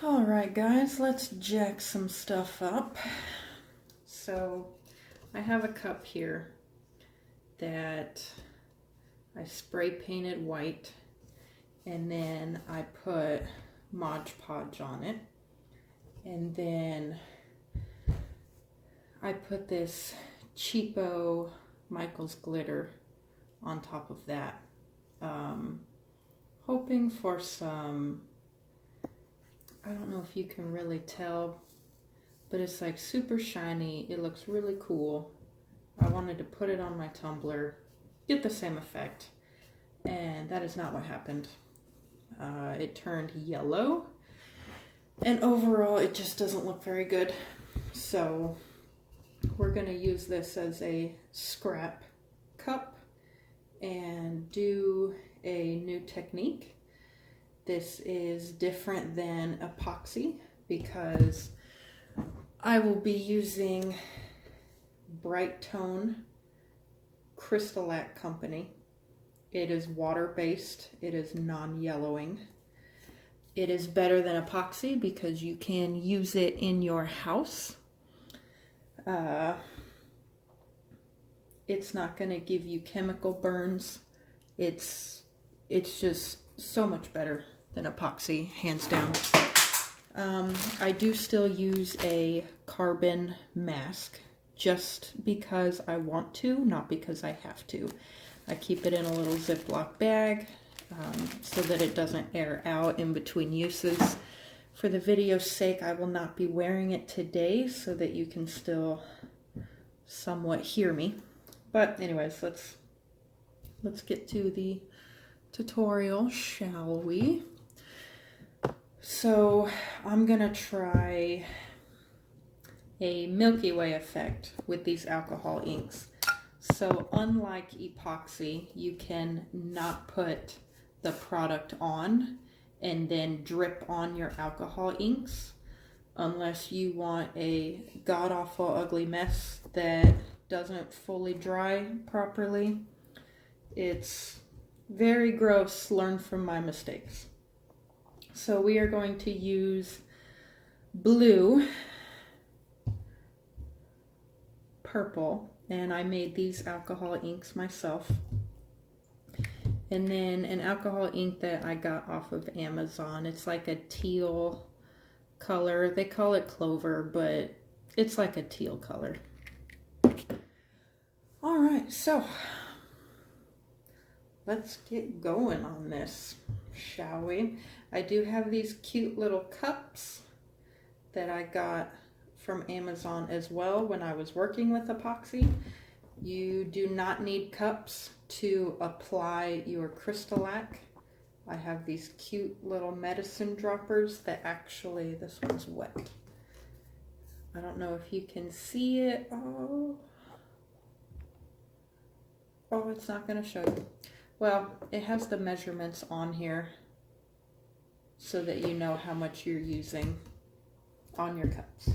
Alright guys, let's jack some stuff up. So I have a cup here that I spray painted white and then I put Mod Podge on it, and then I put this cheapo Michael's glitter on top of that, hoping for some, I don't know if you can really tell, but it's like super shiny. It looks really cool. I wanted to put it on my tumbler, get the same effect, and that is not what happened. It turned yellow, and overall it just doesn't look very good. So we're going to use this as a scrap cup and do a new technique. This is different than epoxy because I will be using Bright Tone Crystalac company. It is water-based. It is non-yellowing. It is better than epoxy because you can use it in your house. It's not going to give you chemical burns. It's just so much better than epoxy, hands down. I do still use a carbon mask just because I want to, not because I have to. I keep it in a little Ziploc bag so that it doesn't air out in between uses. For the video's sake, I will not be wearing it today so that you can still somewhat hear me. But anyways, let's get to the tutorial, shall we? So I'm gonna try a Milky Way effect with these alcohol inks. So unlike epoxy, you can not put the product on and then drip on your alcohol inks unless you want a god-awful ugly mess that doesn't fully dry properly. It's very gross, learn from my mistakes. So we are going to use blue, purple, and I made these alcohol inks myself. And then an alcohol ink that I got off of Amazon. It's like a teal color. They call it clover, but it's like a teal color. All right, so let's get going on this, shall we? I do have these cute little cups that I got from Amazon as well when I was working with epoxy. You do not need cups to apply your Crystalac. I have these cute little medicine droppers that actually, this one's wet. I don't know if you can see it. Oh, it's not going to show you. Well, it has the measurements on here so that you know how much you're using on your cups.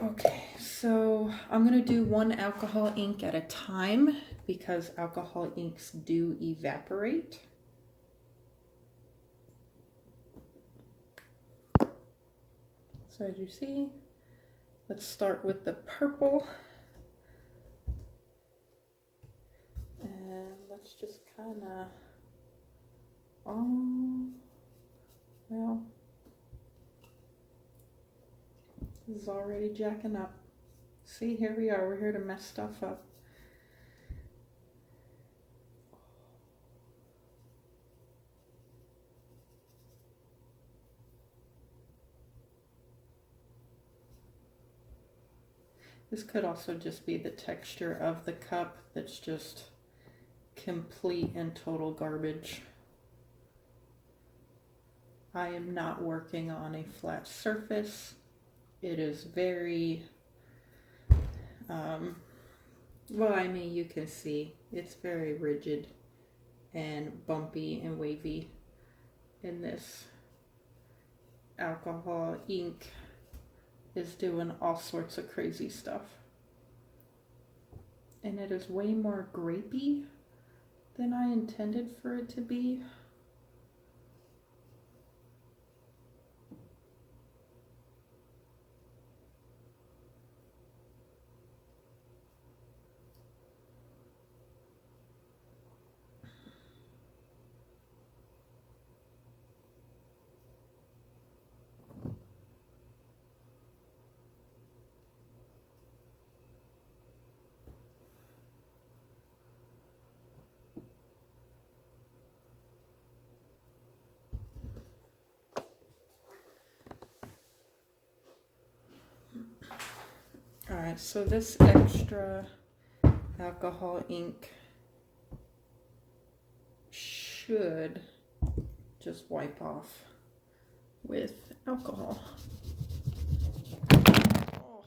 Okay, so I'm going to do one alcohol ink at a time because alcohol inks do evaporate. So as you see, let's start with the purple. And let's just kind of, well, this is already jacking up. See, here we are. We're here to mess stuff up. This could also just be the texture of the cup that's just complete and total garbage. I am not working on a flat surface. It is very, well, I mean, you can see it's very rigid and bumpy and wavy. And this alcohol ink is doing all sorts of crazy stuff. And it is way more grapey than I intended for it to be. Alright, so this extra alcohol ink should just wipe off with alcohol. Oh,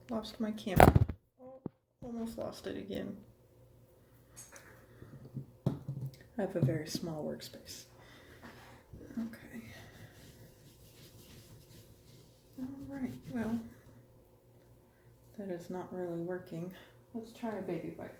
lost my camera. Oh, almost lost it again. I have a very small workspace. Okay. Alright, well, that is not really working. Let's try a baby wipe.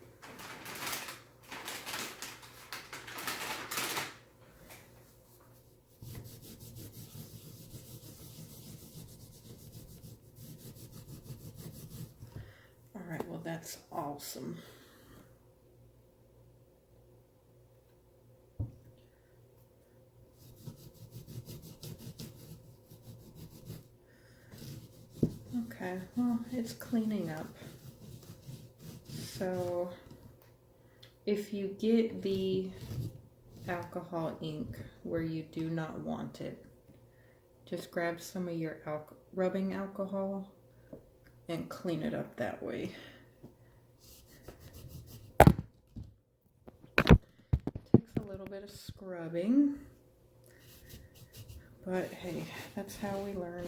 Alright, well that's awesome. Okay, well, it's cleaning up. So if you get the alcohol ink where you do not want it, just grab some of your rubbing alcohol and clean it up that way. Takes a little bit of scrubbing, but hey, that's how we learn.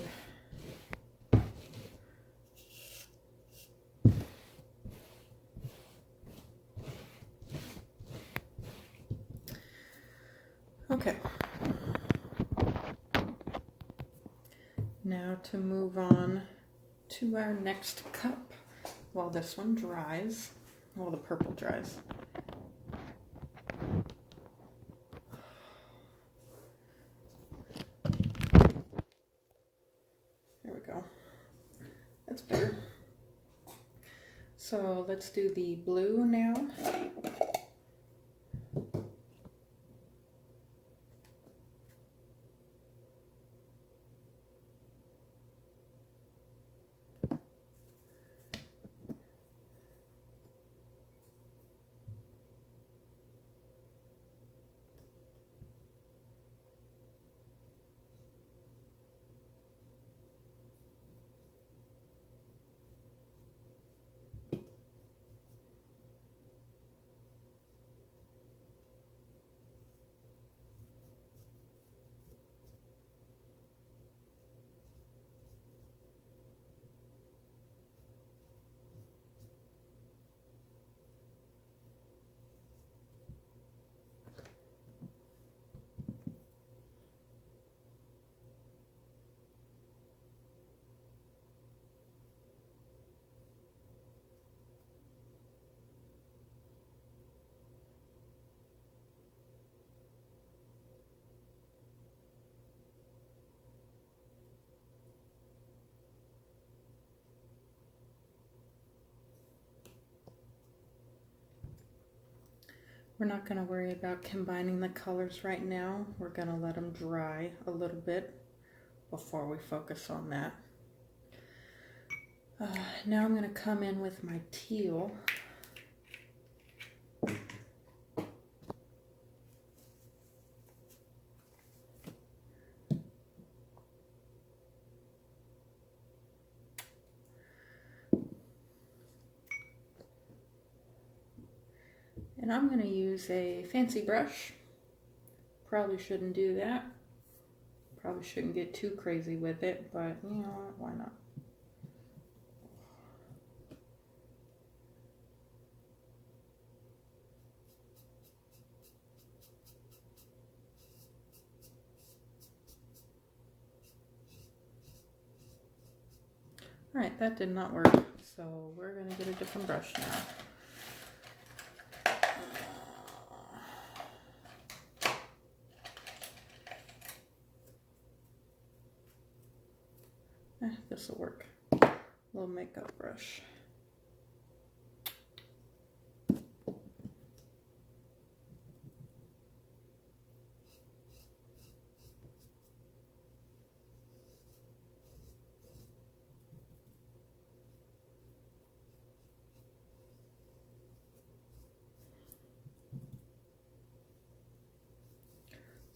Okay, now to move on to our next cup while this one dries, while the purple dries. There we go. That's better. So let's do the blue now. We're not going to worry about combining the colors right now. We're going to let them dry a little bit before we focus on that. Now I'm going to come in with my teal. And I'm going to use a fancy brush. Probably shouldn't do that. Probably shouldn't get too crazy with it, but you know what, why not? Alright, that did not work, so we're going to get a different brush now. This will work. Little makeup brush.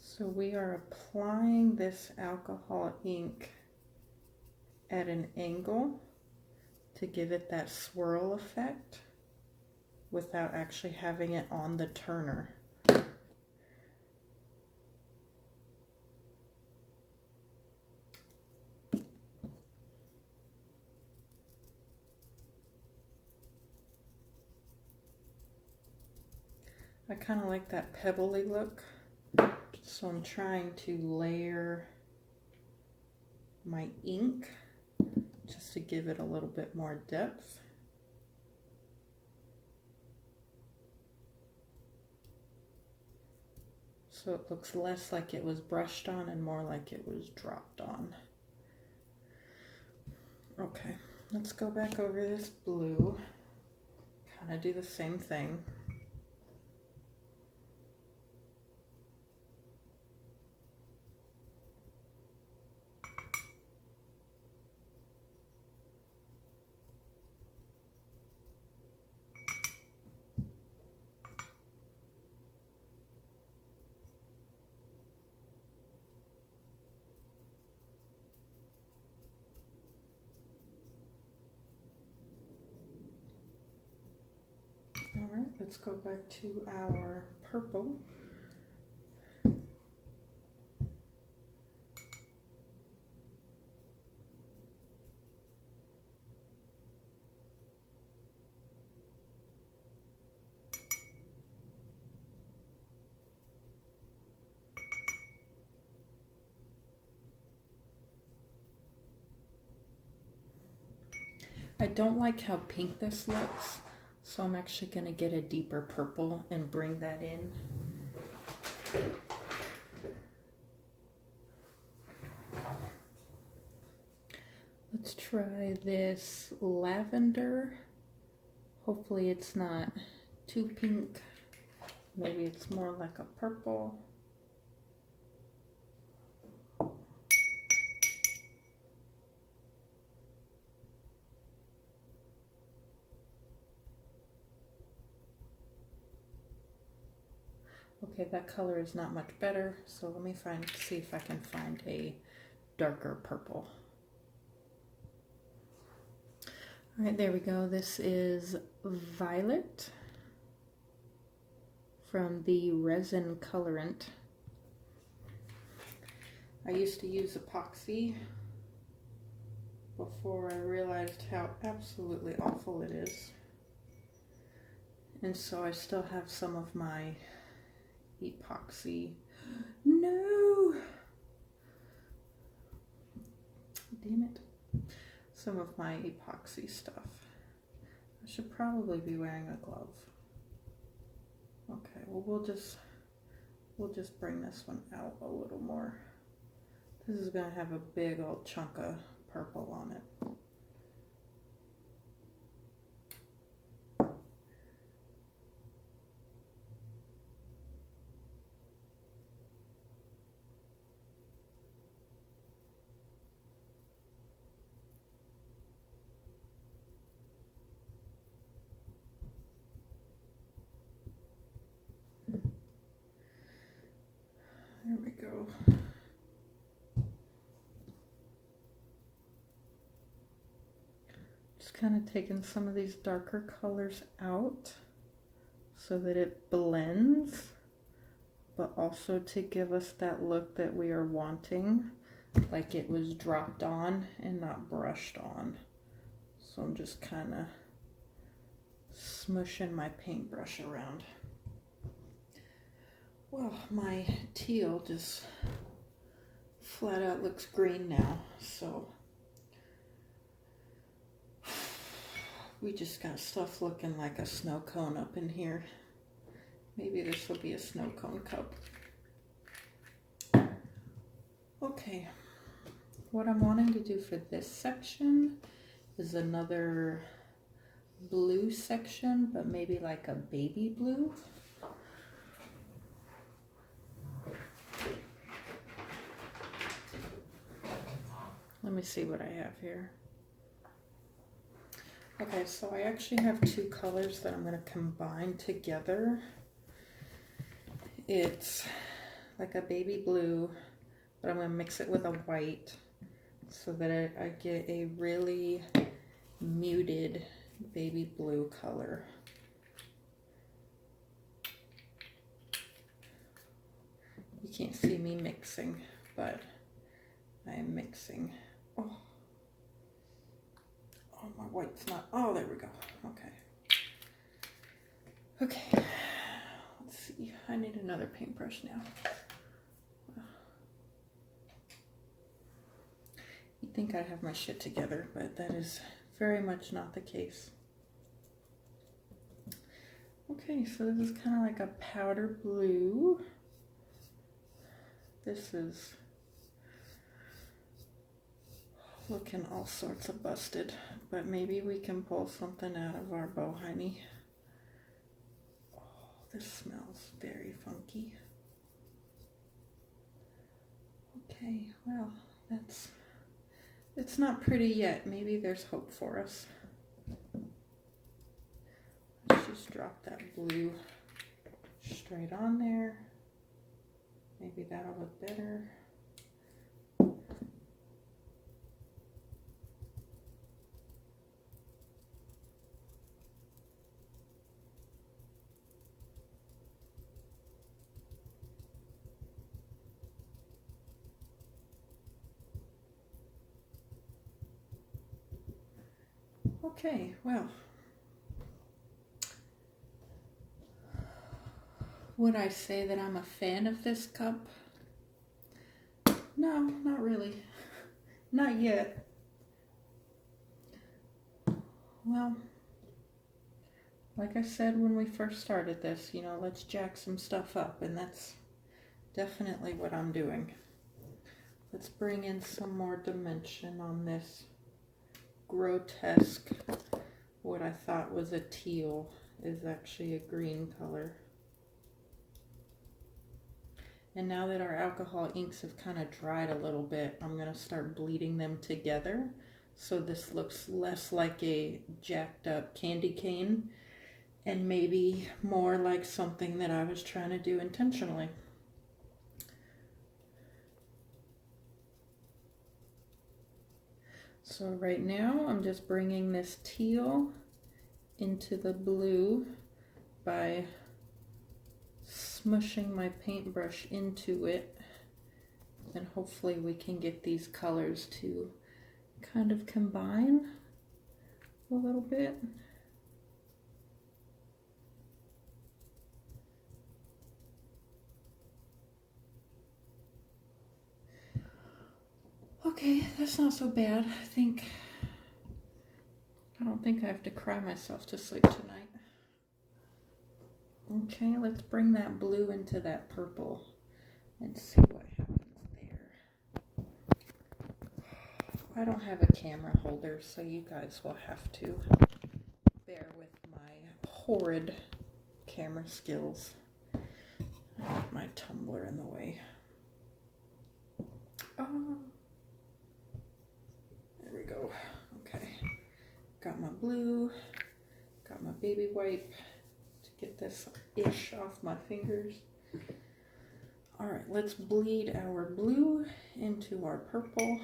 So we are applying this alcohol ink at an angle to give it that swirl effect without actually having it on the turner. I kind of like that pebbly look, so I'm trying to layer my ink just to give it a little bit more depth. So it looks less like it was brushed on and more like it was dropped on. Okay, let's go back over this blue, kind of do the same thing. All right, let's go back to our purple. I don't like how pink this looks, so I'm actually going to get a deeper purple and bring that in. Let's try this lavender. Hopefully it's not too pink. Maybe it's more like a purple. Okay, that color is not much better, so let me see if I can find a darker purple. All right, there we go. This is Violet from the Resin Colorant. I used to use Epoxy before I realized how absolutely awful it is. And so I still have some of my Epoxy. No! Damn it. Some of my Epoxy stuff. I should probably be wearing a glove. Okay, well we'll just bring this one out a little more. This is gonna have a big old chunk of purple on it. There we go. Just kind of taking some of these darker colors out so that it blends, but also to give us that look that we are wanting, like it was dropped on and not brushed on. So I'm just kind of smushing my paintbrush around. Well, my teal just flat out looks green now, so we just got stuff looking like a snow cone up in here. Maybe this will be a snow cone cup. Okay, what I'm wanting to do for this section is another blue section, but maybe like a baby blue. Let me see what I have here. Okay, so I actually have two colors that I'm going to combine together. It's like a baby blue, but I'm going to mix it with a white so that I get a really muted baby blue color. You can't see me mixing, but I am mixing. Oh, my white's not, oh, there we go. Okay, let's see. I need another paintbrush now. You'd think I'd have my shit together, but that is very much not the case. Okay, so this is kind of like a powder blue. This is looking all sorts of busted, but maybe we can pull something out of our bow honey. Oh, this smells very funky. Okay, well, it's not pretty yet. Maybe there's hope for us. Let's just drop that blue straight on there. Maybe that'll look better. Okay, well, would I say that I'm a fan of this cup? No, not really. Not yet. Well, like I said when we first started this, you know, let's jack some stuff up, and that's definitely what I'm doing. Let's bring in some more dimension on this grotesque, what I thought was a teal is actually a green color. And now that our alcohol inks have kind of dried a little bit, I'm going to start bleeding them together so this looks less like a jacked up candy cane and maybe more like something that I was trying to do intentionally. So right now I'm just bringing this teal into the blue by smushing my paintbrush into it, and hopefully we can get these colors to kind of combine a little bit. Okay, that's not so bad. I don't think I have to cry myself to sleep tonight. Okay, let's bring that blue into that purple and see what happens there. I don't have a camera holder, so you guys will have to bear with my horrid camera skills. I have my tumbler in the way. Oh, there we go. Okay, got my blue, got my baby wipe to get this ish off my fingers. All right, let's bleed our blue into our purple.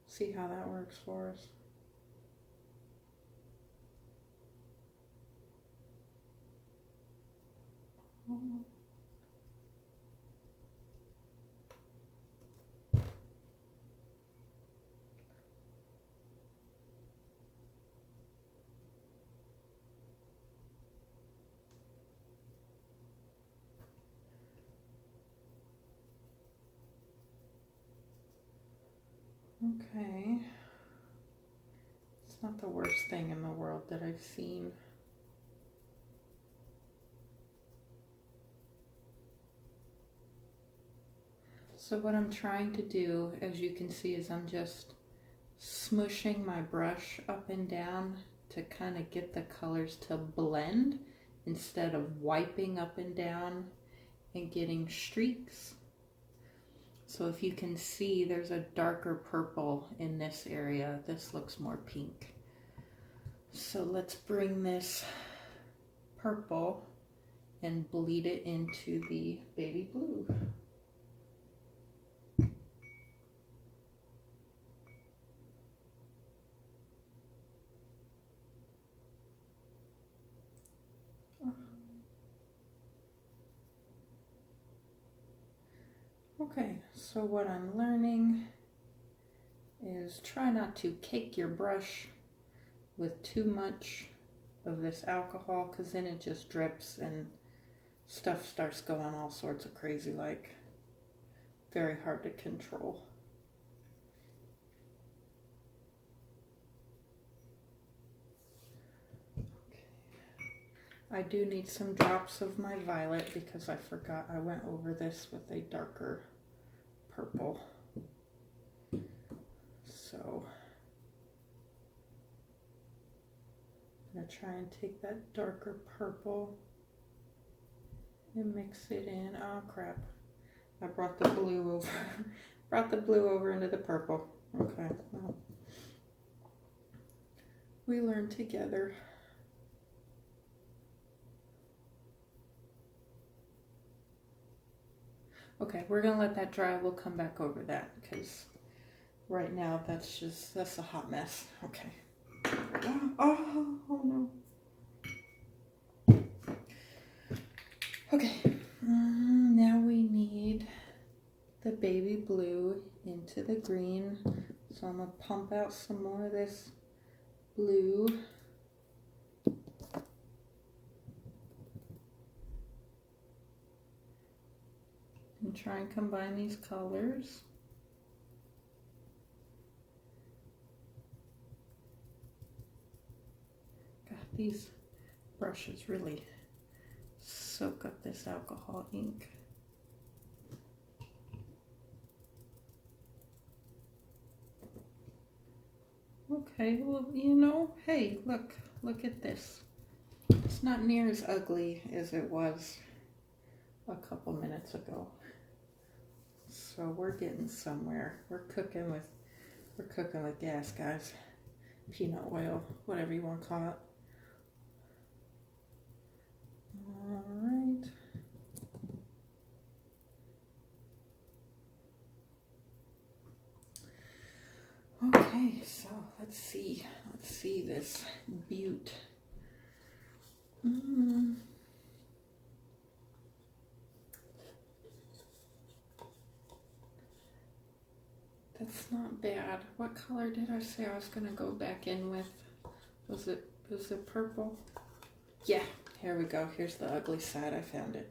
See how that works for us. Okay, it's not the worst thing in the world that I've seen. So what I'm trying to do, as you can see, is I'm just smushing my brush up and down to kind of get the colors to blend instead of wiping up and down and getting streaks. So if you can see, there's a darker purple in this area. This looks more pink. So let's bring this purple and bleed it into the baby blue. Okay, so what I'm learning is try not to cake your brush with too much of this alcohol, because then it just drips and stuff starts going all sorts of crazy, like very hard to control. I do need some drops of my violet because I forgot I went over this with a darker purple. So I'm going to try and take that darker purple and mix it in. Oh crap. I brought the blue over. Brought the blue over into the purple. Okay. Well, we learn together. Okay, we're gonna let that dry. We'll come back over that because right now that's a hot mess. Okay. Oh no. Okay. Now we need the baby blue into the green. So I'm gonna pump out some more of this blue. And try and combine these colors. God, these brushes really soak up this alcohol ink. Okay, well, you know, hey, look at this. It's not near as ugly as it was a couple minutes ago. So we're getting somewhere. We're cooking with gas, guys. Peanut oil, whatever you want to call it. All right. Okay, so let's see this butte. That's not bad. What color did I say I was gonna go back in with? Was it purple? Yeah, here we go. Here's the ugly side. I found it.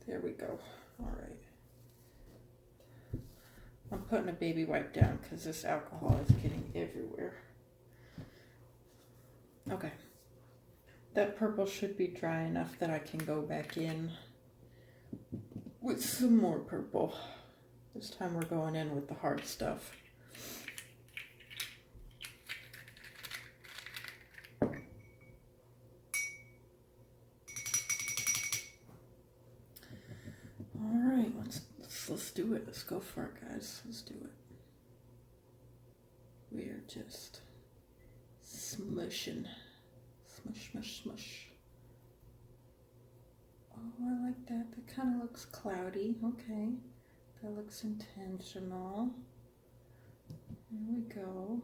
There we go. All right. I'm putting a baby wipe down because this alcohol is getting everywhere. Okay. That purple should be dry enough that I can go back in with some more purple. This time we're going in with the hard stuff. All right, let's do it. Let's go for it, guys. Let's do it. We are just smushing. Smush, smush, smush. Oh, I like that. That kind of looks cloudy. Okay. That looks intentional. There we go.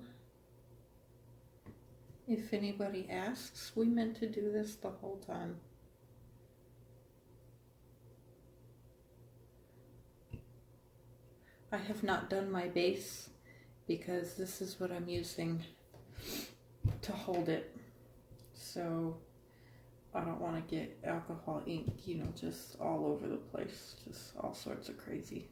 If anybody asks, we meant to do this the whole time. I have not done my base because this is what I'm using to hold it. So I don't want to get alcohol ink, you know, just all over the place, just all sorts of crazy.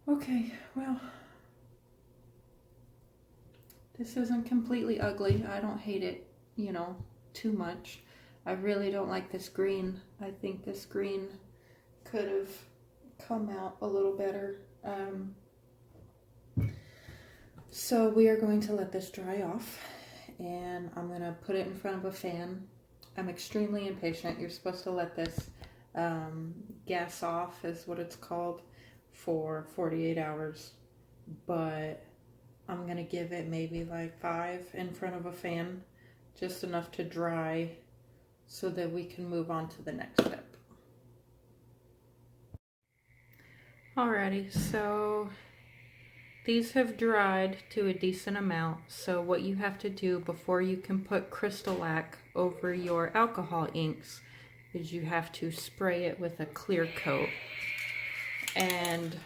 Okay, well, this isn't completely ugly. I don't hate it, you know, too much. I really don't like this green. I think this green could have come out a little better. So we are going to let this dry off, and I'm going to put it in front of a fan. I'm extremely impatient. You're supposed to let this gas off, is what it's called, for 48 hours, but I'm going to give it maybe like 5 in front of a fan, just enough to dry so that we can move on to the next step. Alrighty, so these have dried to a decent amount. So what you have to do before you can put Crystalac over your alcohol inks is you have to spray it with a clear coat. And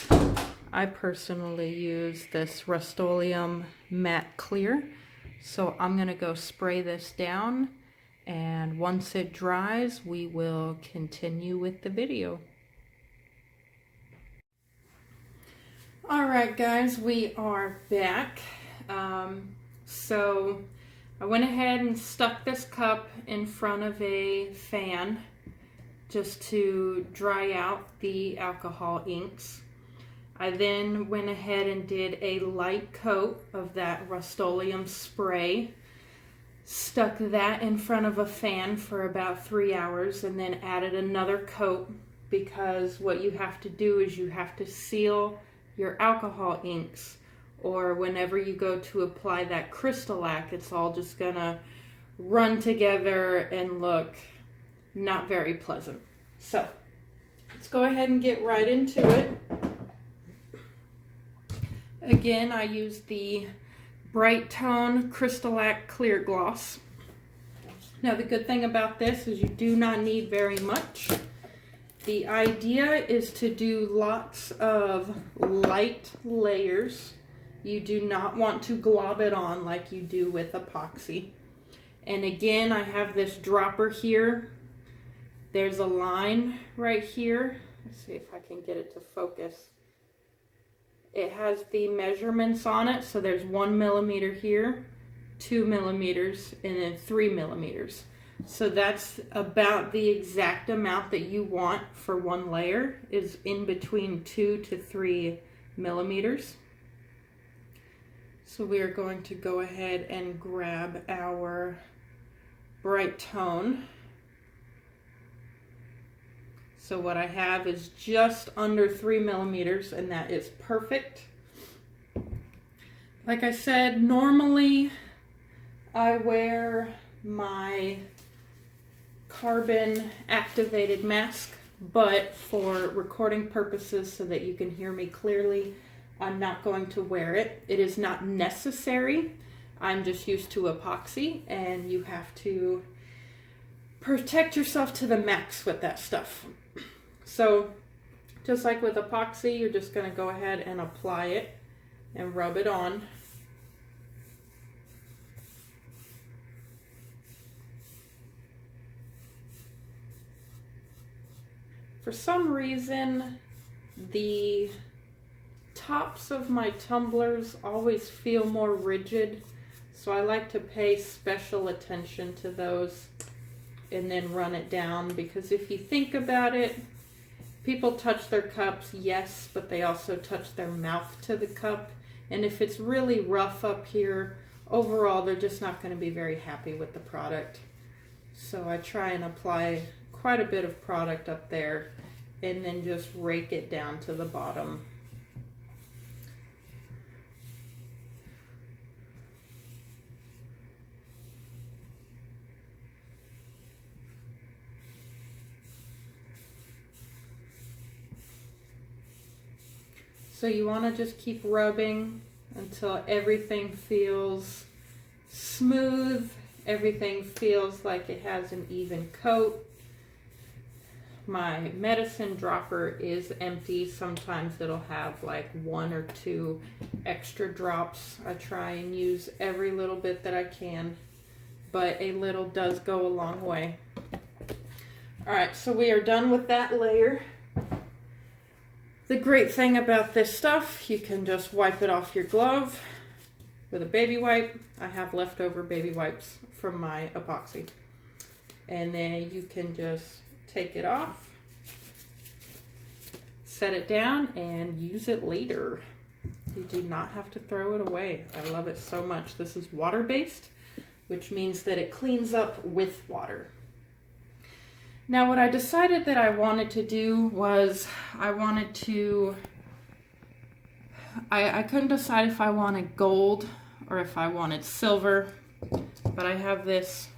I personally use this Rust-Oleum Matte Clear. So I'm gonna go spray this down, and once it dries, we will continue with the video. All right, guys, we are back. So I went ahead and stuck this cup in front of a fan just to dry out the alcohol inks. I then went ahead and did a light coat of that Rust-Oleum spray, stuck that in front of a fan for about 3 hours, and then added another coat, because what you have to do is you have to seal your alcohol inks, or whenever you go to apply that Crystalac, it's all just gonna run together and look not very pleasant. So let's go ahead and get right into it. Again, I use the Bright Tone Crystalac Clear Gloss. Now the good thing about this is you do not need very much. The idea is to do lots of light layers. You do not want to glob it on like you do with epoxy. And again, I have this dropper here. There's a line right here. Let's see if I can get it to focus. It has the measurements on it, so there's 1 millimeter here, 2 millimeters, and then 3 millimeters. So that's about the exact amount that you want for one layer, is in between 2 to 3 millimeters. So we are going to go ahead and grab our Bright Tone. So what I have is just under 3 millimeters, and that is perfect. Like I said, normally I wear my carbon activated mask, but for recording purposes so that you can hear me clearly, I'm not going to wear it. It is not necessary. I'm just used to epoxy, and you have to protect yourself to the max with that stuff. So just like with epoxy, you're just going to go ahead and apply it and rub it on. For some reason, the tops of my tumblers always feel more rigid, so I like to pay special attention to those and then run it down, because if you think about it, people touch their cups, yes, but they also touch their mouth to the cup, and if it's really rough up here, overall they're just not going to be very happy with the product. So I try and apply quite a bit of product up there and then just rake it down to the bottom. So you want to just keep rubbing until everything feels smooth, everything feels like it has an even coat. My medicine dropper is empty. Sometimes it'll have like 1 or 2 extra drops. I try and use every little bit that I can, but a little does go a long way. All right, so we are done with that layer. The great thing about this stuff, you can just wipe it off your glove with a baby wipe. I have leftover baby wipes from my epoxy. And then you can just take it off, set it down, and use it later. You do not have to throw it away. I love it so much. This is water-based, which means that it cleans up with water. Now what I decided that I wanted to do was I couldn't decide if I wanted gold or if I wanted silver, but I have this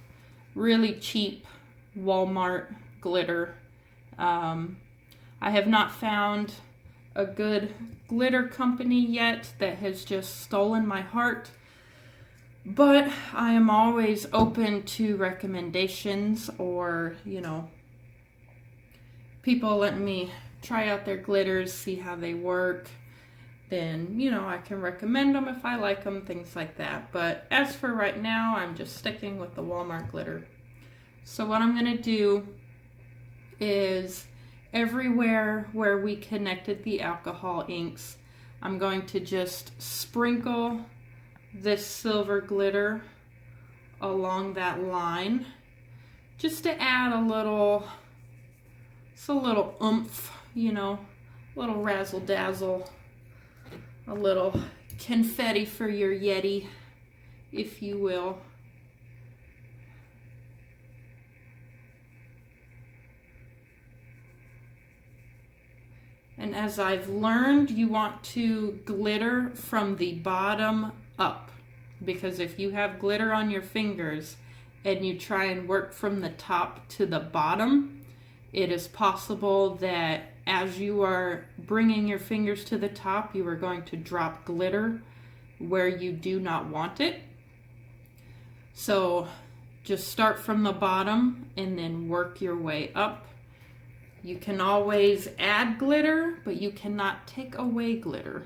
really cheap Walmart glitter. I have not found a good glitter company yet that has just stolen my heart, but I am always open to recommendations or, you know, people let me try out their glitters, see how they work, then, you know, I can recommend them if I like them, things like that. But as for right now, I'm just sticking with the Walmart glitter. So what I'm going to do is everywhere where we connected the alcohol inks, I'm going to just sprinkle this silver glitter along that line, just to add a little oomph, you know, a little razzle dazzle, a little confetti for your Yeti, if you will. And as I've learned, you want to glitter from the bottom up, because if you have glitter on your fingers and you try and work from the top to the bottom, it is possible that as you are bringing your fingers to the top, you are going to drop glitter where you do not want it. So just start from the bottom and then work your way up. You can always add glitter, but you cannot take away glitter.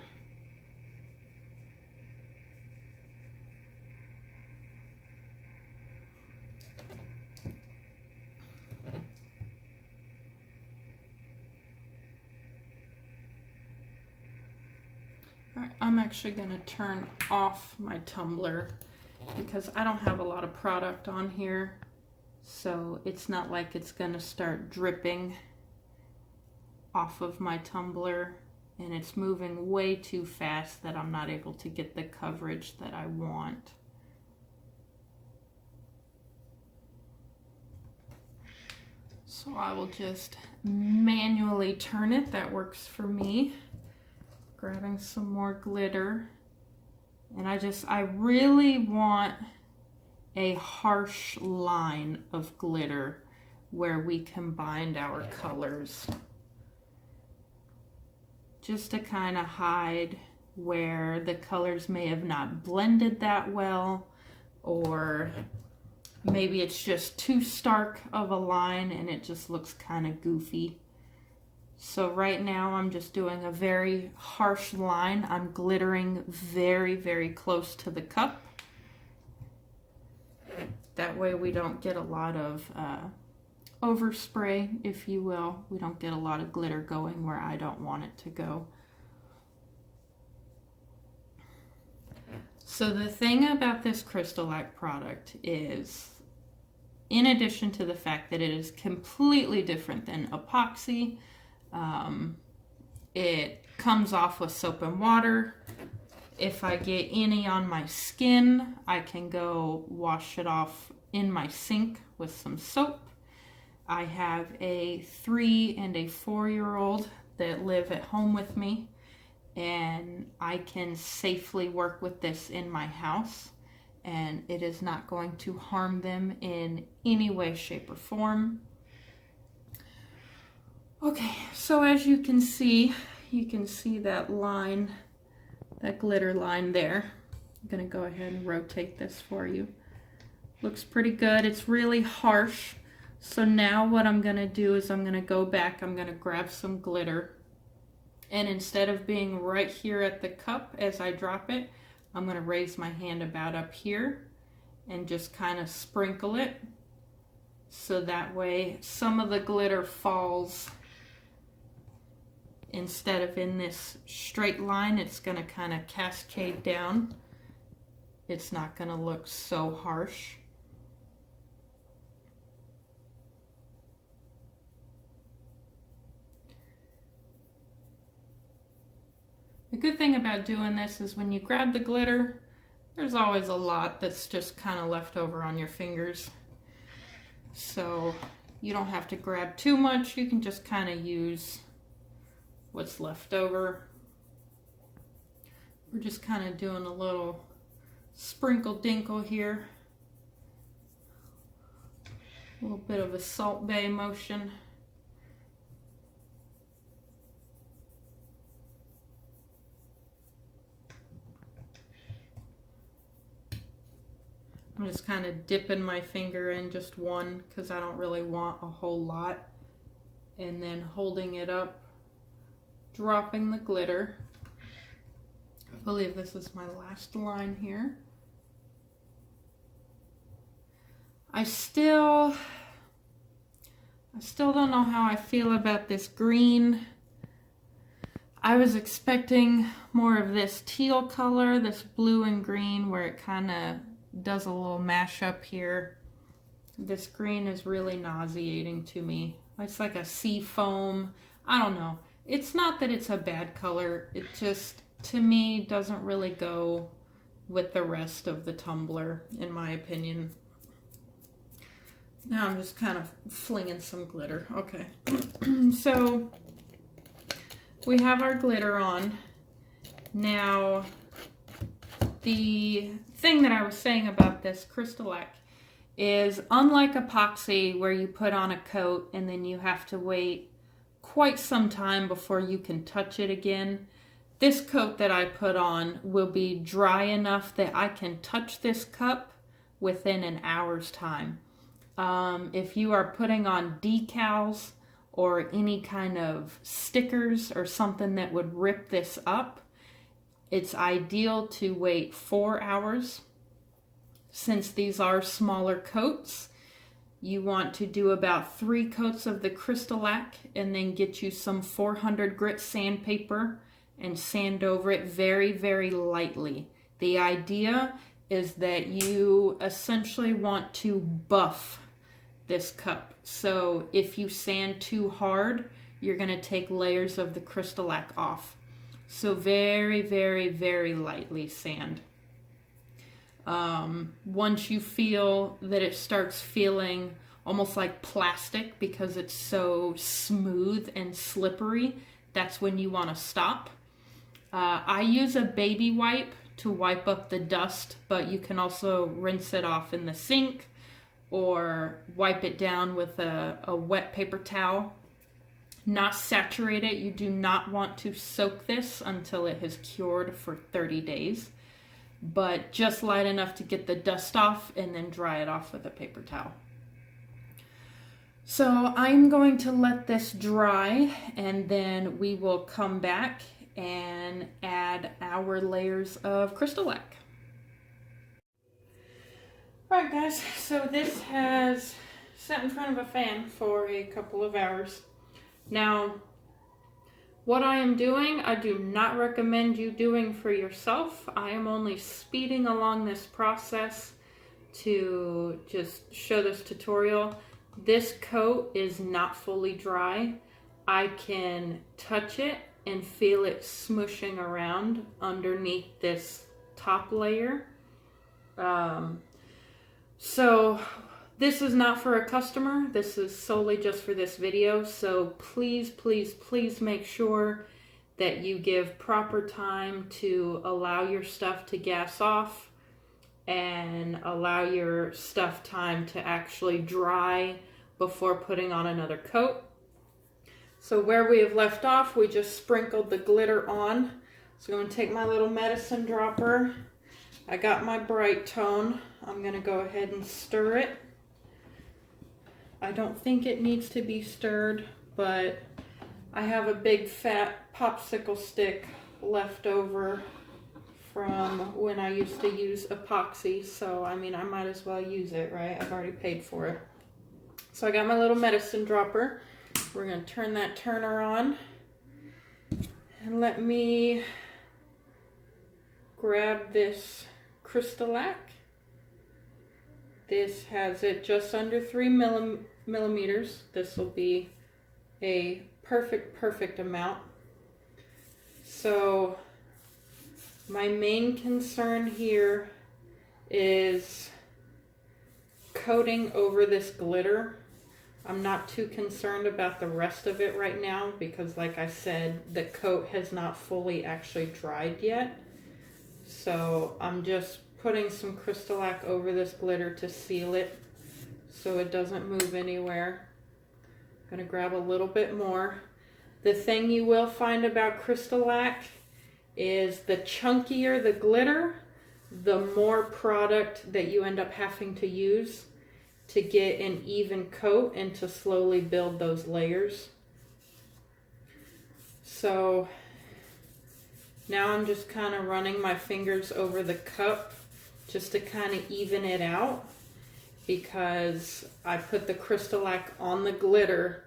Alright, I'm actually going to turn off my tumbler because I don't have a lot of product on here, so it's not like it's going to start dripping off of my tumbler, and it's moving way too fast that I'm not able to get the coverage that I want. So I will just manually turn it. That works for me. Grabbing some more glitter, and I really want a harsh line of glitter where we combined our colors, just to kind of hide where the colors may have not blended that well, or maybe it's just too stark of a line and it just looks kind of goofy. So right now I'm just doing a very harsh line. I'm glittering very, very close to the cup. That way we don't get a lot of overspray, if you will. We don't get a lot of glitter going where I don't want it to go. So the thing about this Crystalac product is, in addition to the fact that it is completely different than epoxy, it comes off with soap and water. If I get any on my skin, I can go wash it off in my sink with some soap. I have a 3 and a 4-year-old that live at home with me, and I can safely work with this in my house, and it is not going to harm them in any way, shape, or form. Okay, so as you can see that line, that glitter line there. I'm gonna go ahead and rotate this for you. Looks pretty good. It's really harsh. So now what I'm gonna do is I'm gonna go back, I'm gonna grab some glitter, and instead of being right here at the cup as I drop it, I'm gonna raise my hand about up here and just kind of sprinkle it, so that way some of the glitter falls. Instead of in this straight line, it's going to kind of cascade down. It's not going to look so harsh. The good thing about doing this is when you grab the glitter, there's always a lot that's just kind of left over on your fingers. So you don't have to grab too much. You can just kind of use what's left over. We're just kind of doing a little sprinkle dinkle here. A little bit of a Salt Bae motion. I'm just kind of dipping my finger in just one because I don't really want a whole lot. and then holding it up, dropping the glitter. I believe this is my last line here. I still don't know how I feel about this green. I was expecting more of this teal color, this blue and green, where it kind of does a little mashup here. This green is really nauseating to me. It's like a sea foam. I don't know. It's not that it's a bad color. It just, to me, doesn't really go with the rest of the tumbler, in my opinion. Now I'm just kind of flinging some glitter. Okay. So we have our glitter on. Now, the thing that I was saying about this Crystalac is, unlike epoxy where you put on a coat and then you have to wait quite some time before you can touch it again, this coat that I put on will be dry enough that I can touch this cup within an hour's time. If you are putting on decals or any kind of stickers or something that would rip this up, it's ideal to wait 4 hours. Since these are smaller coats, you want to do about 3 coats of the Crystalac and then get you some 400 grit sandpaper and sand over it very, very lightly. The idea is that you essentially want to buff this cup. So if you sand too hard, you're going to take layers of the Crystalac off. So very, very, very lightly sand. Once you feel that it starts feeling almost like plastic because it's so smooth and slippery, that's when you want to stop. I use a baby wipe to wipe up the dust, but you can also rinse it off in the sink or wipe it down with a wet paper towel. Not saturate it. You do not want to soak this until it has cured for 30 days. But just light enough to get the dust off and then dry it off with a paper towel. So I'm going to let this dry and then we will come back and add our layers of Crystalac. Alright guys, so this has sat in front of a fan for a couple of hours. Now, what I am doing, I do not recommend you doing for yourself. I am only speeding along this process to just show this tutorial. This coat is not fully dry. I can touch it and feel it smushing around underneath this top layer. So this is not for a customer. This is solely just for this video. So please, please, please make sure that you give proper time to allow your stuff to gas off and allow your stuff time to actually dry before putting on another coat. So where we have left off, we just sprinkled the glitter on. So I'm going to take my little medicine dropper. I got my bright tone. I'm going to go ahead and stir it. I don't think it needs to be stirred, but I have a big fat popsicle stick left over from when I used to use epoxy. So, I mean, I might as well use it, right? I've already paid for it. So I got my little medicine dropper. We're going to turn that turner on. And let me grab this Crystalac. This has it just under 3 millimeters. This will be a perfect amount. So my main concern here is coating over this glitter. I'm not too concerned about the rest of it right now because, like I said, the coat has not fully actually dried yet. So I'm just putting some Crystalac over this glitter to seal it so it doesn't move anywhere. I'm going to grab a little bit more. The thing you will find about Crystalac is the chunkier the glitter, the more product that you end up having to use to get an even coat and to slowly build those layers. So now I'm just kind of running my fingers over the cup just to kind of even it out, because I put the Crystalac on the glitter,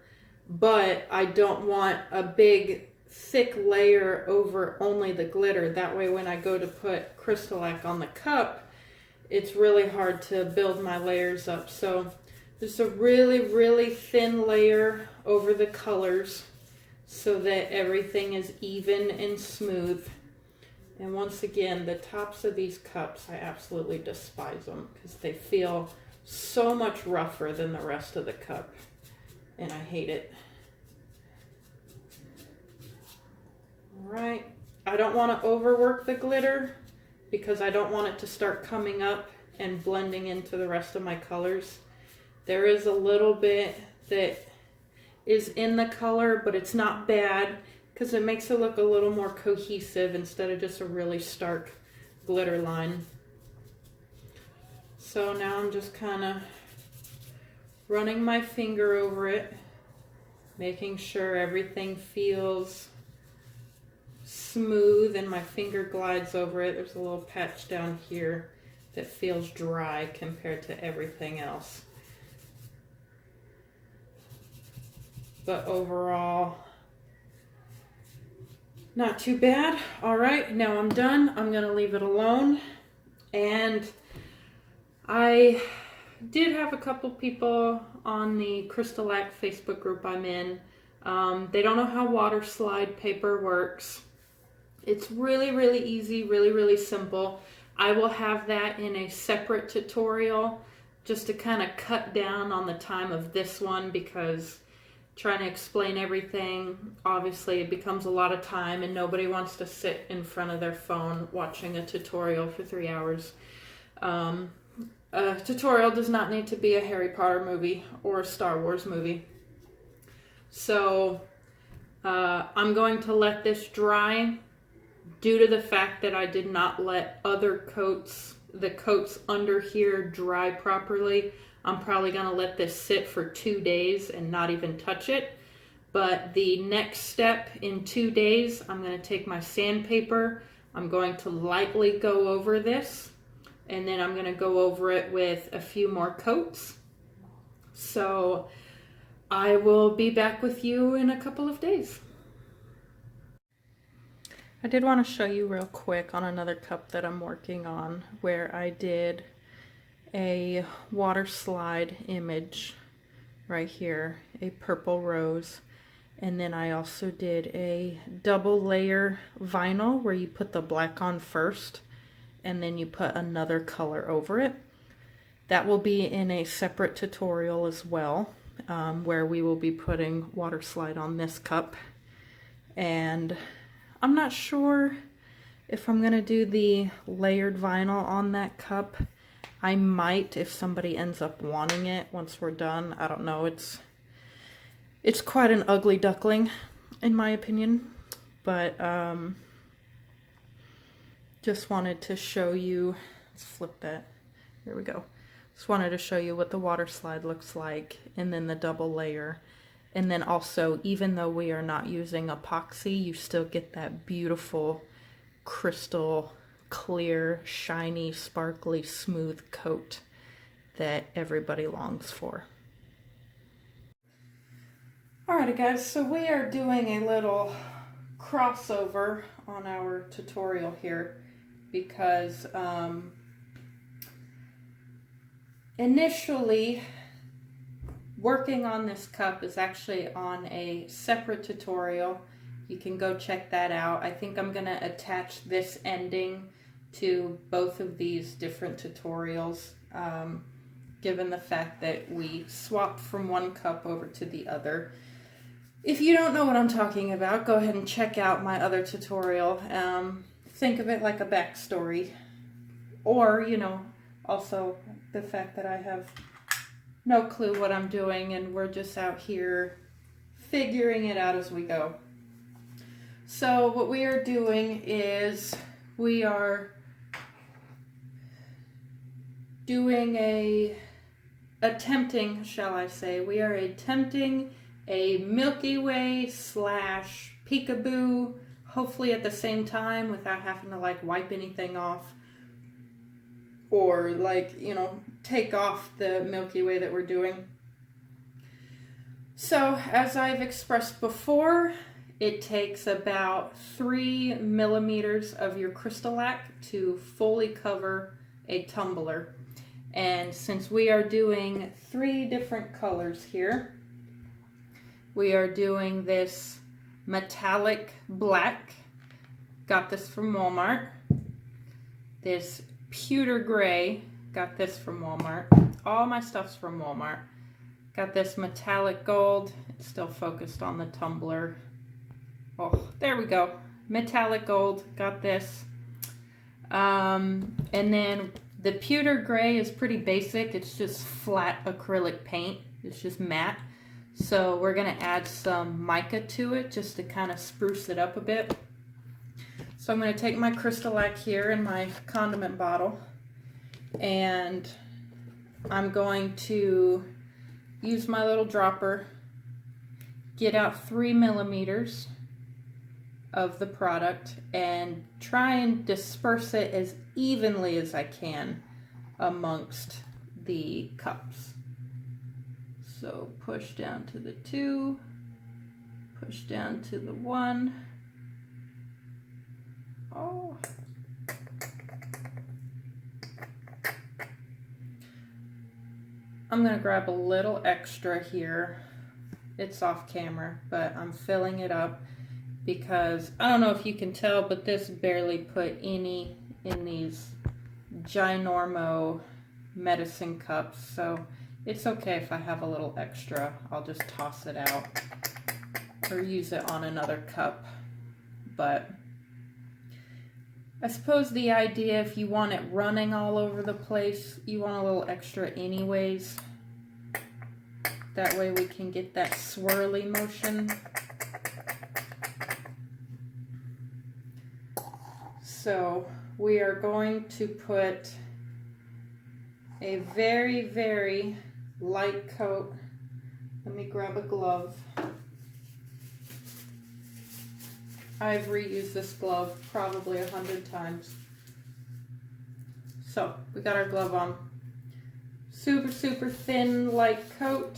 but I don't want a big thick layer over only the glitter. That way when I go to put Crystalac on the cup, it's really hard to build my layers up. So just a really, really thin layer over the colors so that everything is even and smooth. And once again, the tops of these cups, I absolutely despise them because they feel so much rougher than the rest of the cup, and I hate it. All right, I don't want to overwork the glitter because I don't want it to start coming up and blending into the rest of my colors. There is a little bit that is in the color, but it's not bad because it makes it look a little more cohesive instead of just a really stark glitter line. So now I'm just kind of running my finger over it, making sure everything feels smooth and my finger glides over it. There's a little patch down here that feels dry compared to everything else. But overall, not too bad. All right, now I'm done. I'm gonna leave it alone. And I did have a couple people on the Crystalac Facebook group I'm in. They don't know how water slide paper works. It's really, really easy, really, really simple. I will have that in a separate tutorial just to kind of cut down on the time of this one, because trying to explain everything, obviously it becomes a lot of time and nobody wants to sit in front of their phone watching a tutorial for 3 hours. A tutorial does not need to be a Harry Potter movie or a Star Wars movie. So I'm going to let this dry due to the fact that I did not let other coats, the coats under here, dry properly. I'm probably going to let this sit for 2 days and not even touch it. But the next step in 2 days, I'm going to take my sandpaper. I'm going to lightly go over this, and then I'm going to go over it with a few more coats. So I will be back with you in a couple of days. I did want to show you real quick on another cup that I'm working on where I did a water slide image right here, a purple rose, and then I also did a double layer vinyl where you put the black on first and then you put another color over it. That will be in a separate tutorial as well, where we will be putting water slide on this cup. And I'm not sure if I'm gonna do the layered vinyl on that cup. I might if somebody ends up wanting it once we're done. I don't know. It's quite an ugly duckling in my opinion, but just wanted to show you. Let's flip that. Here we go. Just wanted to show you what the water slide looks like, and then the double layer. And then also, even though we are not using epoxy, you still get that beautiful crystal clear, shiny, sparkly, smooth coat that everybody longs for. Alrighty guys, so we are doing a little crossover on our tutorial here because initially working on this cup is actually on a separate tutorial. You can go check that out. I think I'm gonna attach this ending to both of these different tutorials, given the fact that we swapped from one cup over to the other. If you don't know what I'm talking about, go ahead and check out my other tutorial. Think of it like a backstory, or, you know, also the fact that I have no clue what I'm doing and we're just out here figuring it out as we go. So what we are doing is we are attempting a Milky Way / Peekaboo, hopefully at the same time without having to like wipe anything off or like, you know, take off the Milky Way that we're doing. So as I've expressed before, it takes about 3 millimeters of your Crystalac to fully cover a tumbler. And since we are doing 3 different colors here, we are doing this metallic black, got this from Walmart. This pewter gray, got this from Walmart. All my stuff's from Walmart. Got this metallic gold, it's still focused on the tumbler. Oh, there we go. Metallic gold, got this. And then the pewter gray is pretty basic. It's just flat acrylic paint. It's just matte. So we're gonna add some mica to it just to kind of spruce it up a bit. So I'm gonna take my Crystalac here in my condiment bottle, and I'm going to use my little dropper, get out 3 millimeters of the product, and try and disperse it as evenly as I can amongst the cups. So push down to the 2, push down to the 1. Oh. I'm gonna grab a little extra here. It's off camera, but I'm filling it up because I don't know if you can tell, but this barely put any in these ginormo medicine cups. So it's okay if I have a little extra. I'll just toss it out or use it on another cup. But I suppose the idea, if you want it running all over the place, you want a little extra anyways. That way we can get that swirly motion. So we are going to put a very, very light coat. Let me grab a glove. I've reused this glove probably 100 times. So we got our glove on. Super, super thin, light coat.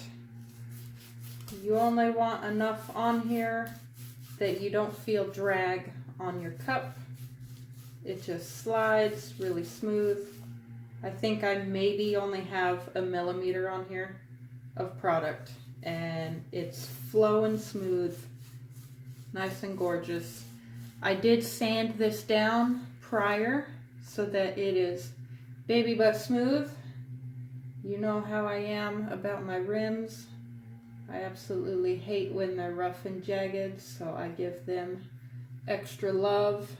You only want enough on here that you don't feel drag on your cup. It just slides really smooth. I think I maybe only have 1 millimeter on here of product, and it's flowing smooth. Nice and gorgeous. I did sand this down prior so that it is baby butt smooth. You know how I am about my rims. I absolutely hate when they're rough and jagged, so I give them extra love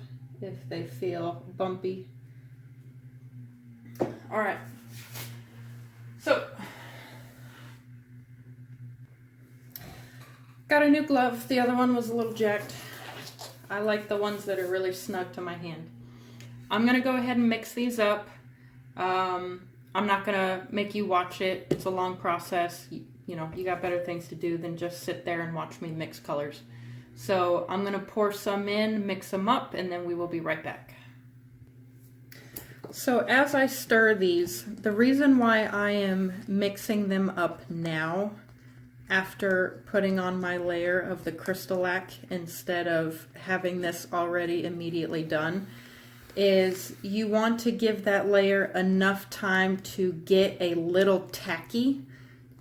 if they feel bumpy. All right. So got a new glove. The other one was a little jacked. I like the ones that are really snug to my hand. I'm gonna go ahead and mix these up. I'm not gonna make you watch it. It's a long process. You know, you got better things to do than just sit there and watch me mix colors. So I'm gonna pour some in, mix them up, and then we will be right back. So as I stir these, the reason why I am mixing them up now after putting on my layer of the Crystalac instead of having this already immediately done is you want to give that layer enough time to get a little tacky,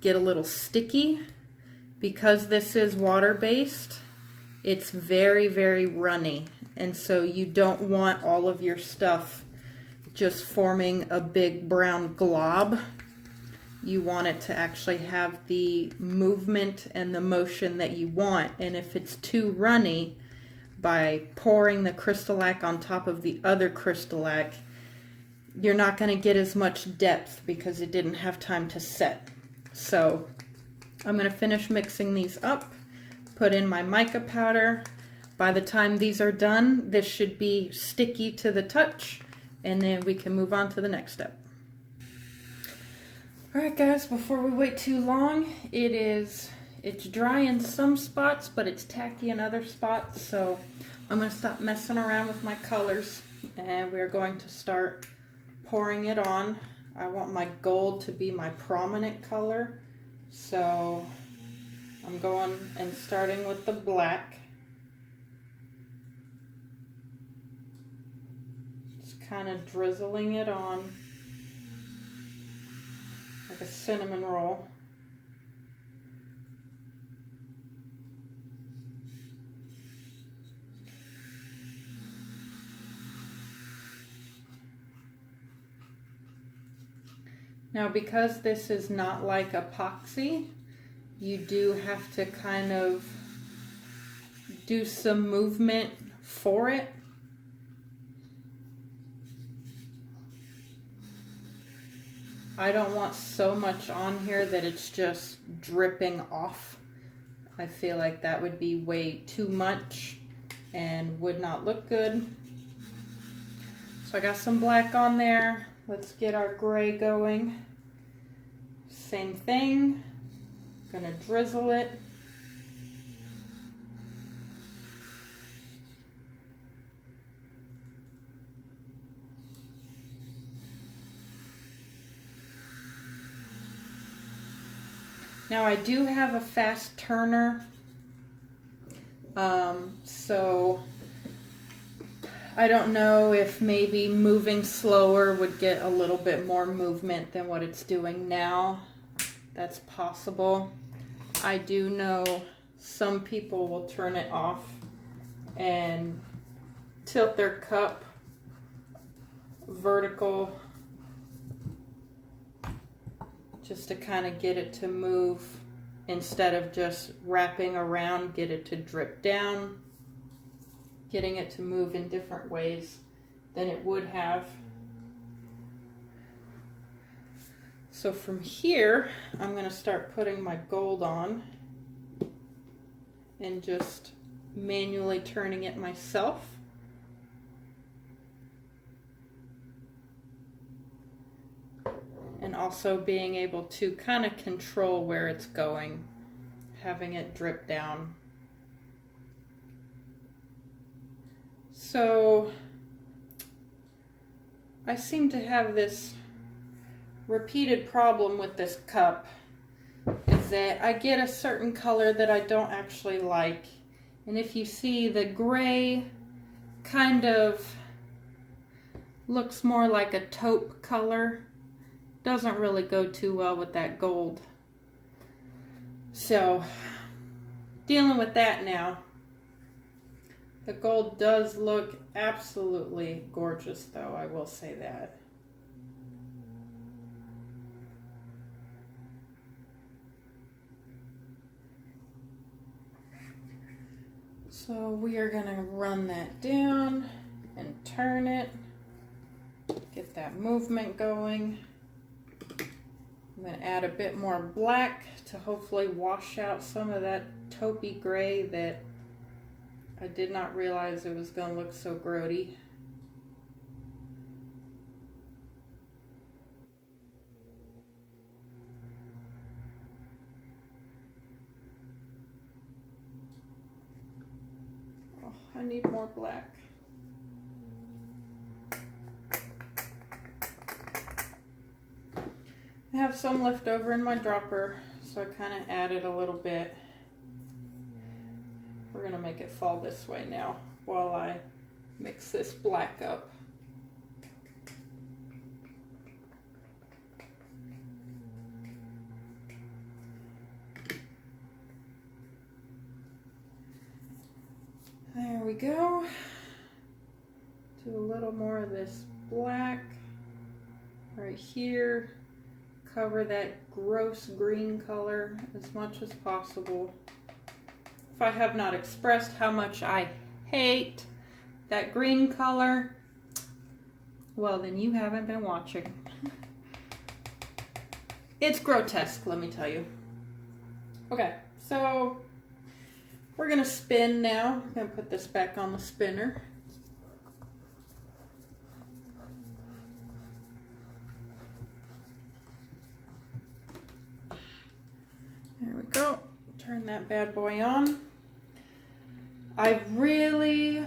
get a little sticky. Because this is water-based, it's very, very runny, and so you don't want all of your stuff just forming a big brown glob. You want it to actually have the movement and the motion that you want. And if it's too runny, by pouring the Crystalac on top of the other Crystalac, you're not going to get as much depth because it didn't have time to set. So I'm going to finish mixing these up, put in my mica powder. By the time these are done, this should be sticky to the touch, and then we can move on to the next step. Alright guys, before we wait too long, it is it's dry in some spots, but it's tacky in other spots. So I'm going to stop messing around with my colors, and we're going to start pouring it on. I want my gold to be my prominent color, so I'm going and starting with the black. Just kind of drizzling it on like a cinnamon roll. Now, because this is not like epoxy, you do have to kind of do some movement for it. I don't want so much on here that it's just dripping off. I feel like that would be way too much and would not look good. So I got some black on there. Let's get our gray going. Same thing. Gonna drizzle it. Now I do have a fast turner, so I don't know if maybe moving slower would get a little bit more movement than what it's doing now. That's possible. I do know some people will turn it off and tilt their cup vertical just to kind of get it to move instead of just wrapping around, get it to drip down, getting it to move in different ways than it would have. So from here, I'm going to start putting my gold on and just manually turning it myself. And also being able to kind of control where it's going, having it drip down. So I seem to have this repeated problem with this cup, is that I get a certain color that I don't actually like. And if you see, the gray kind of looks more like a taupe color. Doesn't really go too well with that gold. So, dealing with that now. The gold does look absolutely gorgeous though, I will say that. So we are going to run that down and turn it. Get that movement going. I'm going to add a bit more black to hopefully wash out some of that taupey gray that I did not realize it was going to look so grody. Oh, I need more black. I have some left over in my dropper, so I kind of added a little bit. We're going to make it fall this way now while I mix this black up. There we go. Do a little more of this black right here. Cover that gross green color as much as possible. If I have not expressed how much I hate that green color, well then you haven't been watching. It's grotesque, let me tell you. Okay, so we're gonna spin now. I'm gonna put this back on the spinner. There we go. turn that bad boy on. I really,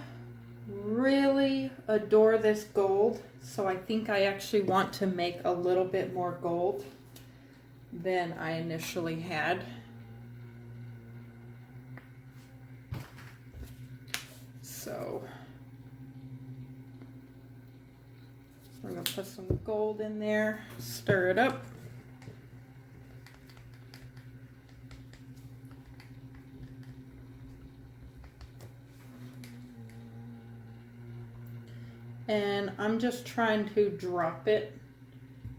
really adore this gold, so I think I actually want to make a little bit more gold than I initially had. So we're going to put some gold in there, stir it up. And I'm just trying to drop it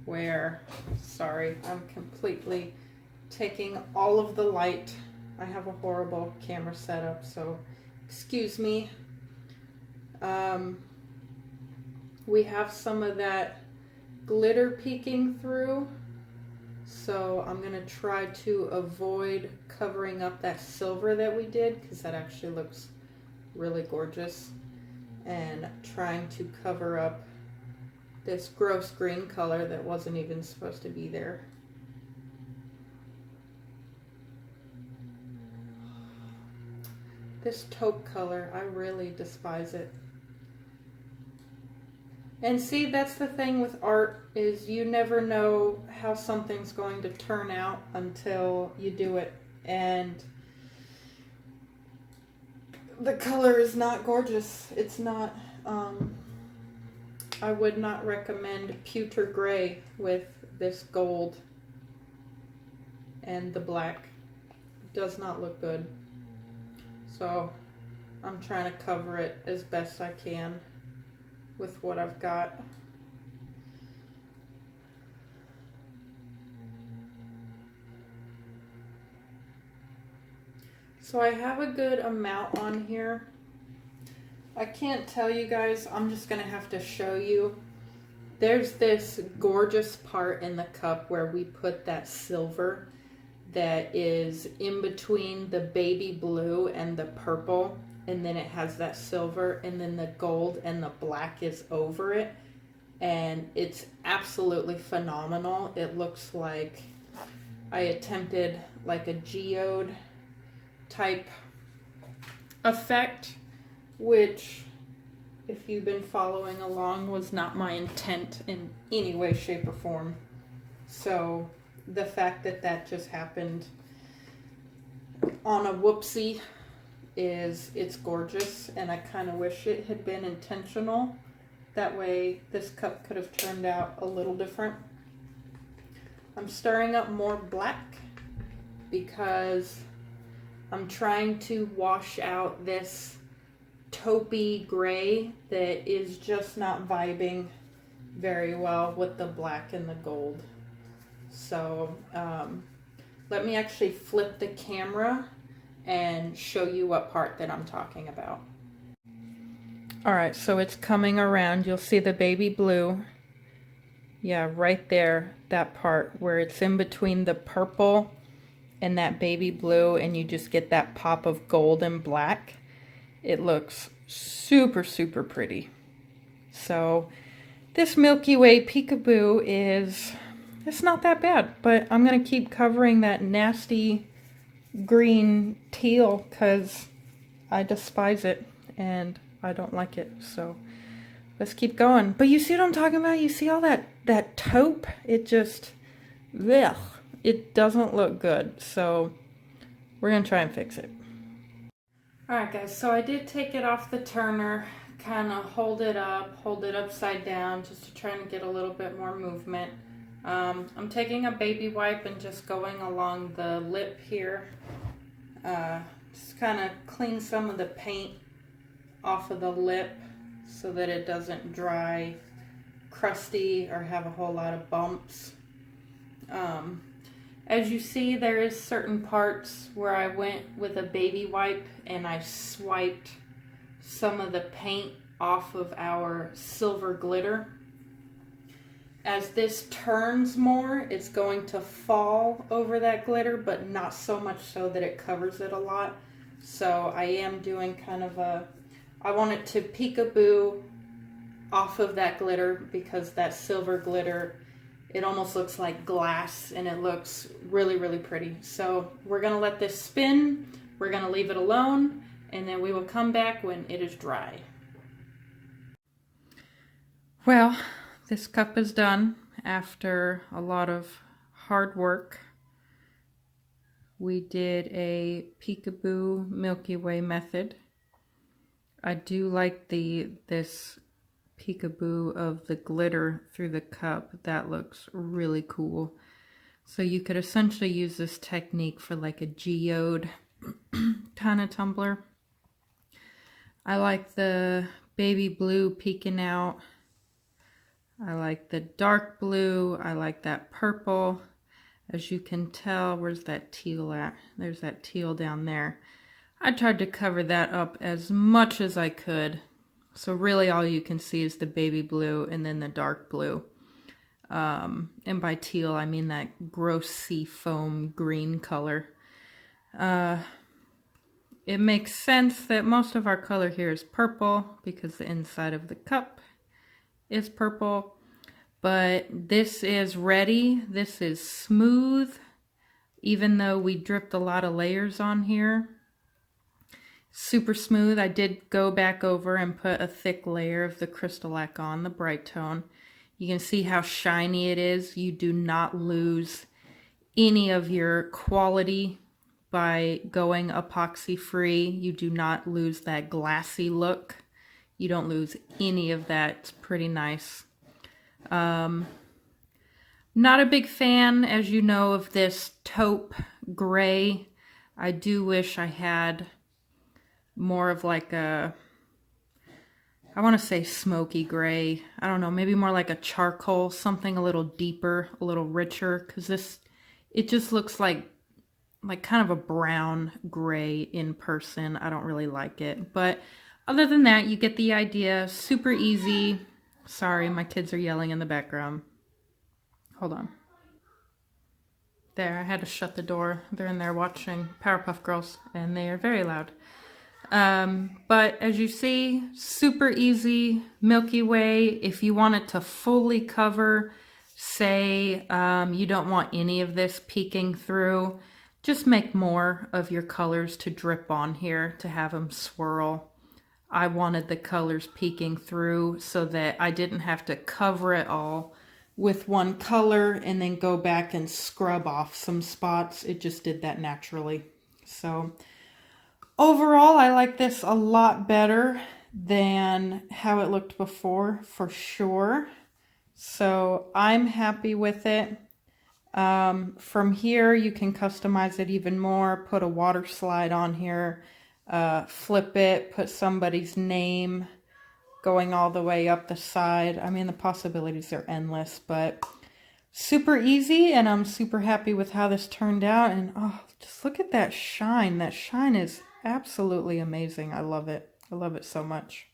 where, sorry, I'm completely taking all of the light. I have a horrible camera setup, so excuse me. We have some of that glitter peeking through, so I'm going to try to avoid covering up that silver that we did, because that actually looks really gorgeous, and trying to cover up this gross green color that wasn't even supposed to be there. This taupe color, I really despise it. And see, that's the thing with art, is you never know how something's going to turn out until you do it. And the color is not gorgeous. It's not, I would not recommend pewter gray with this gold and the black. It does not look good. So I'm trying to cover it as best I can with what I've got. So I have a good amount on here. I can't tell you guys, I'm just gonna have to show you. There's this gorgeous part in the cup where we put that silver that is in between the baby blue and the purple, and then it has that silver, and then the gold and the black is over it, and it's absolutely phenomenal. It looks like I attempted like a geode type effect, which, if you've been following along, was not my intent in any way, shape, or form. So the fact that that just happened on a whoopsie it's gorgeous, and I kind of wish it had been intentional. That way this cup could have turned out a little different. I'm stirring up more black because I'm trying to wash out this taupey gray that is just not vibing very well with the black and the gold. So let me actually flip the camera and show you what part that I'm talking about. All right, so it's coming around. You'll see the baby blue. Yeah, right there, that part where it's in between the purple and that baby blue, and you just get that pop of gold and black. It looks super, super pretty. So this Milky Way Peekaboo it's not that bad, but I'm gonna keep covering that nasty green teal because I despise it and I don't like it. So let's keep going. But you see what I'm talking about? You see all that taupe? It just, ugh, it doesn't look good. So we're gonna try and fix it. All right, guys, so I did take it off the turner, kind of hold it upside down just to try and get a little bit more movement. I'm taking a baby wipe and just going along the lip here, just kind of clean some of the paint off of the lip so that it doesn't dry crusty or have a whole lot of bumps. As you see, there is certain parts where I went with a baby wipe and I swiped some of the paint off of our silver glitter. As this turns more, it's going to fall over that glitter, but not so much so that it covers it a lot. So I am doing kind of I want it to peekaboo off of that glitter because that silver glitter It almost looks like glass, and it looks really, really pretty. So we're gonna let this spin. We're gonna leave it alone, and then we will come back when it is dry. Well, this cup is done after a lot of hard work. We did a Peekaboo Milky Way method. I do like this Peekaboo of the glitter through the cup. That looks really cool. So you could essentially use this technique for like a geode kind of tumbler. I like the baby blue peeking out. I like the dark blue. I like that purple. As you can tell, where's that teal at? There's that teal down there. I tried to cover that up as much as I could. So really all you can see is the baby blue and then the dark blue. And by teal, I mean that gross sea foam green color. It makes sense that most of our color here is purple because the inside of the cup is purple. But this is ready. This is smooth, even though we dripped a lot of layers on here. Super smooth. I did go back over and put a thick layer of the Crystalac on, the bright tone. You can see how shiny it is. You do not lose any of your quality by going epoxy free. You do not lose that glassy look. You don't lose any of that. It's pretty nice. Not a big fan, as you know, of this taupe gray. I do wish I had more of like a, I want to say smoky gray. I don't know, maybe more like a charcoal, something a little deeper, a little richer, because this, it just looks like kind of a brown gray in person. I don't really like it, but other than that, you get the idea. Super easy. Sorry, my kids are yelling in the background. Hold on. There, I had to shut the door. They're in there watching Powerpuff Girls, and they are very loud. But as you see, super easy Milky Way. If you want it to fully cover, say you don't want any of this peeking through, just make more of your colors to drip on here to have them swirl. I wanted the colors peeking through so that I didn't have to cover it all with one color and then go back and scrub off some spots. It just did that naturally. So overall, I like this a lot better than how it looked before, for sure. So I'm happy with it. From here, you can customize it even more. Put a water slide on here. Flip it, put somebody's name going all the way up the side. I mean, the possibilities are endless, but super easy, and I'm super happy with how this turned out. And oh, just look at that shine. That shine is absolutely amazing. I love it. I love it so much.